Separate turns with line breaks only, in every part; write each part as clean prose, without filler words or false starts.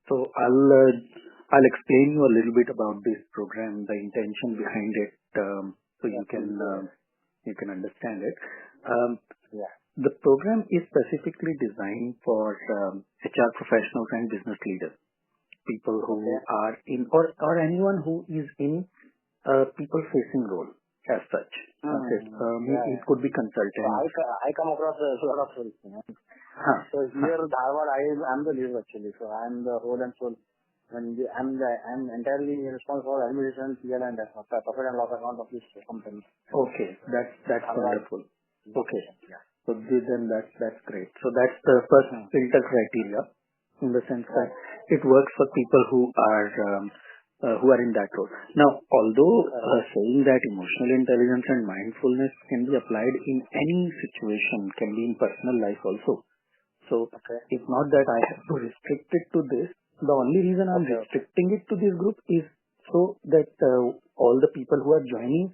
So I'll explain you a little bit about this program, the intention behind it, so you can understand it. Um,
Yeah.
the program is specifically designed for HR professionals and business leaders, people who
Okay.
are in or anyone who is in a people-facing role as such. It
Yeah.
could be
So
consultants.
I come across a lot of roles.
Huh,
So
huh.
here, Dharwad, I'm the leader actually. So I'm the whole and soul. I'm entirely responsible for administration, PL and profit and loss account of this company.
Okay, that's
Dharwad.
wonderful. Okay.
Yeah.
So then that's great. So that's the first
Hmm.
filter criteria in the sense that
Right.
it works for people who are in that role. Now, although saying that emotional intelligence and mindfulness can be applied in any situation, can be in personal life also. So
Okay.
it's not that I have to restrict it to this. The only reason I'm
Okay.
restricting it to this group is so that all the people who are joining,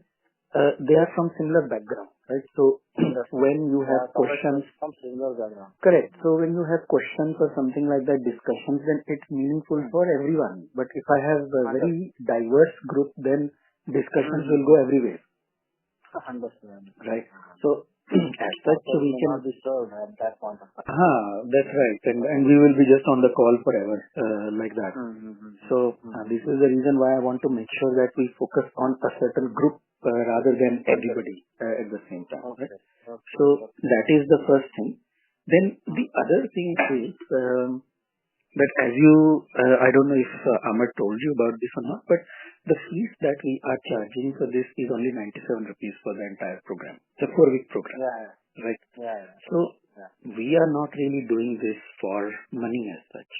they are from similar background, right? So
Understood.
when you
Yeah.
have questions,
Some similar background.
correct. So when you have questions or something like that, discussions, then it's meaningful for everyone. But if I have a
Understood.
very diverse group, then discussions will go
Mm-hmm.
everywhere,
Understood.
right? So as such,
Purpose
we
may
can.
not be served at that point of time.
That's right. And we will be just on the call forever, like that. So this is the reason why I want to make sure that we focus on a certain group rather than everybody at the same time. Right?
Okay. Okay.
So
Okay.
that is the first thing. Then the other thing is that as you, I don't know if Ahmed told you about this or not, but the fees that we are charging for this is only 97 rupees for the entire program. It's a 4-week program,
Yeah.
right?
Yeah.
So
Yeah.
we are not really doing this for money as such.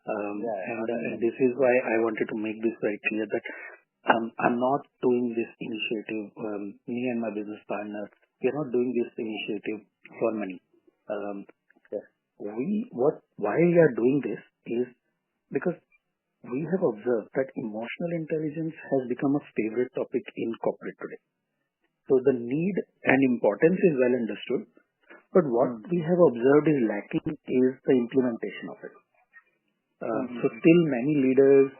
Yeah.
And this is why I wanted to make this very clear that I'm not doing this initiative, me and my business partner, we are not doing this initiative for money. Um,
Okay.
why we are doing this is because we have observed that emotional intelligence has become a favorite topic in corporate today. So the need and importance is well understood, but what we have observed is lacking is the implementation of it. So still many leaders,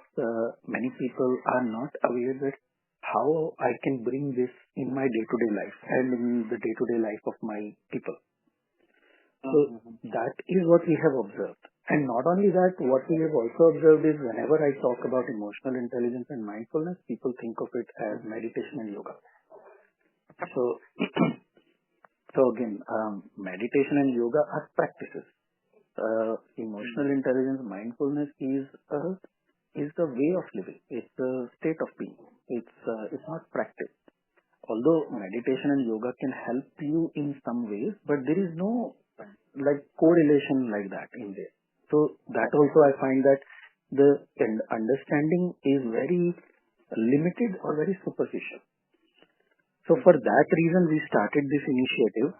many people are not aware that how I can bring this in my day-to-day life and in the day-to-day life of my people. So that is what we have observed. And not only that, what we have also observed is whenever I talk about emotional intelligence and mindfulness, people think of it as meditation and yoga. So, so again, meditation and yoga are practices. Emotional intelligence, mindfulness is the way of living. It's the state of being. It's not practice. Although meditation and yoga can help you in some ways, but there is no like correlation like that in there. So that also I find that the understanding is very limited or very superficial. So for that reason, we started this initiative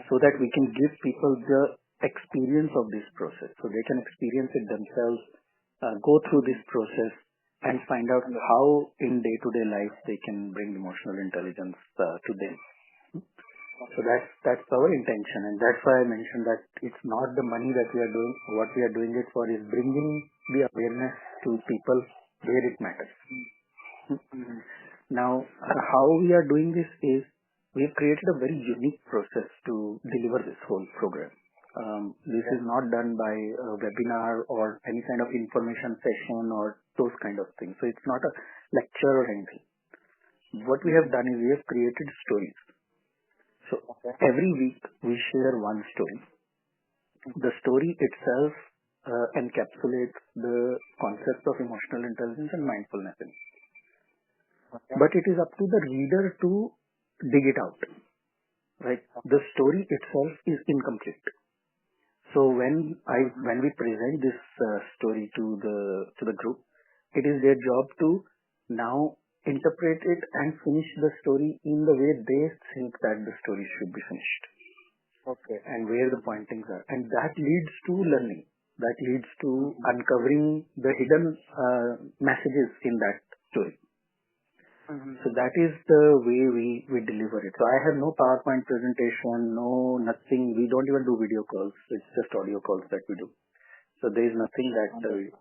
so that we can give people the experience of this process, so they can experience it themselves, go through this process, and find out how in day-to-day life they can bring emotional intelligence to them. So that's our intention, and that's why I mentioned that it's not the money that we are doing. What we are doing it for is bringing the awareness to people where it matters. Now, how we are doing this is we've created a very unique process to deliver this whole program. This is not done by a webinar or any kind of information session or those kind of things. So it's not a lecture or anything. What we have done is we have created stories. So every week we share one story. The story itself encapsulates the concept of emotional intelligence and mindfulness. But it is up to the reader to dig it out. Right? The story itself is incomplete. So when we present this story to the group, it is their job to now interpret it and finish the story in the way they think that the story should be finished.
Okay.
And where the pointings are. And that leads to learning. That leads to uncovering the hidden messages in that story. So that is the way we deliver it. So I have no PowerPoint presentation, no nothing. We don't even do video calls. It's just audio calls that we do. So there is nothing that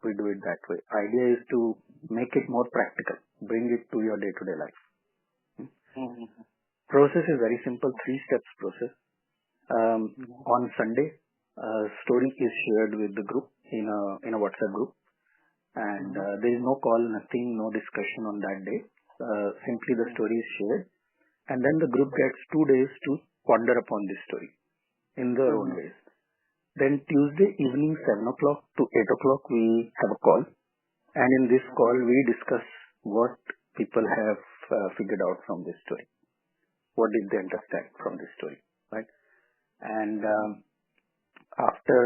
we do it that way. Idea is to make it more practical, bring it to your day-to-day life. Process is very simple, 3 steps process. On Sunday, story is shared with the group in a WhatsApp group, and there is no call, nothing, no discussion on that day. Simply the story is shared, and then the group gets 2 days to ponder upon this story in their own ways. Then Tuesday evening 7 o'clock to 8 o'clock we have a call, and in this call we discuss what people have figured out from this story. What did they understand from this story, right? And after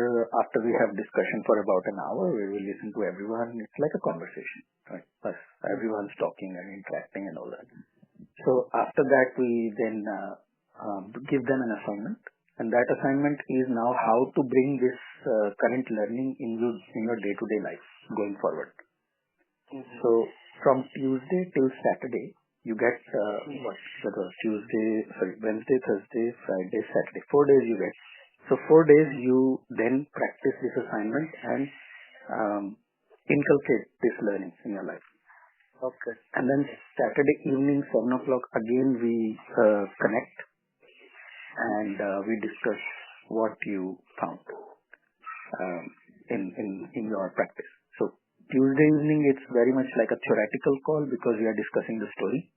we have discussion for about an hour, we will listen to everyone. It's like a conversation, right? Plus everyone's talking and interacting and all that. So after that, we then give them an assignment, and that assignment is now how to bring this current learning in your day-to-day life going forward. So from Tuesday till Saturday, you get Wednesday, Thursday, Friday, Saturday. 4 days you get. So 4 days you then practice this assignment and inculcate this learning in your life.
Okay.
And then Saturday evening 7 o'clock again we connect and we discuss what you found in your practice. So Tuesday evening it's very much like a theoretical call because we are discussing the story.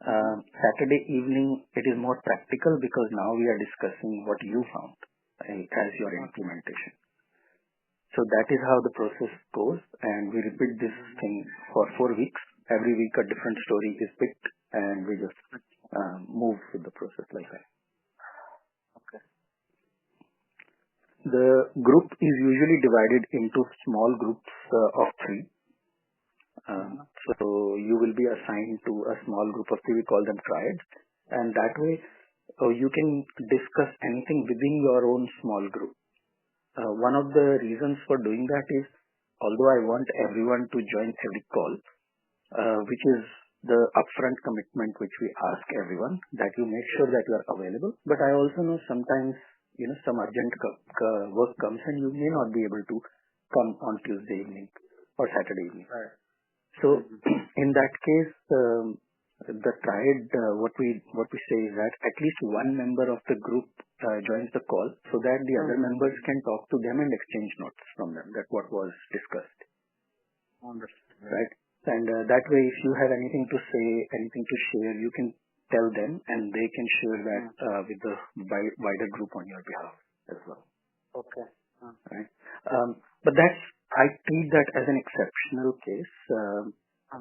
Saturday evening it is more practical because now we are discussing what you found as your implementation. So that is how the process goes, and we repeat this thing for 4 weeks. Every week a different story is picked and we just move with the process like that.
Okay.
The group is usually divided into small groups of 3. So you will be assigned to a small group of 3, we call them triads, and that way you can discuss anything within your own small group. One of the reasons for doing that is, although I want everyone to join every call, which is the upfront commitment which we ask everyone, that you make sure that you are available, but I also know sometimes some urgent work comes and you may not be able to come on Tuesday evening or Saturday evening.
Right.
So in that case, the triad, what we say is that at least one member of the group joins the call so that the other members can talk to them and exchange notes from them, that what was discussed.
Understood.
Right? And that way, if you have anything to say, anything to share, you can tell them and they can share that with the wider group on your behalf as well.
Okay.
Right? But I treat that as an exceptional case.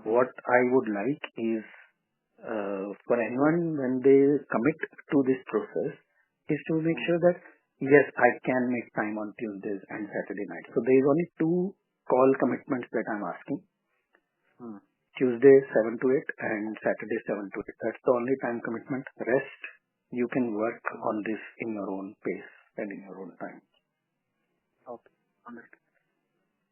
What I would like is for anyone when they commit to this process is to make sure that yes, I can make time on Tuesdays and Saturday nights. So there is only 2 call commitments that I'm asking. Tuesday 7 to 8 and Saturday 7 to 8. That's the only time commitment. Rest you can work on this in your own pace and in your own time.
Okay. Understood.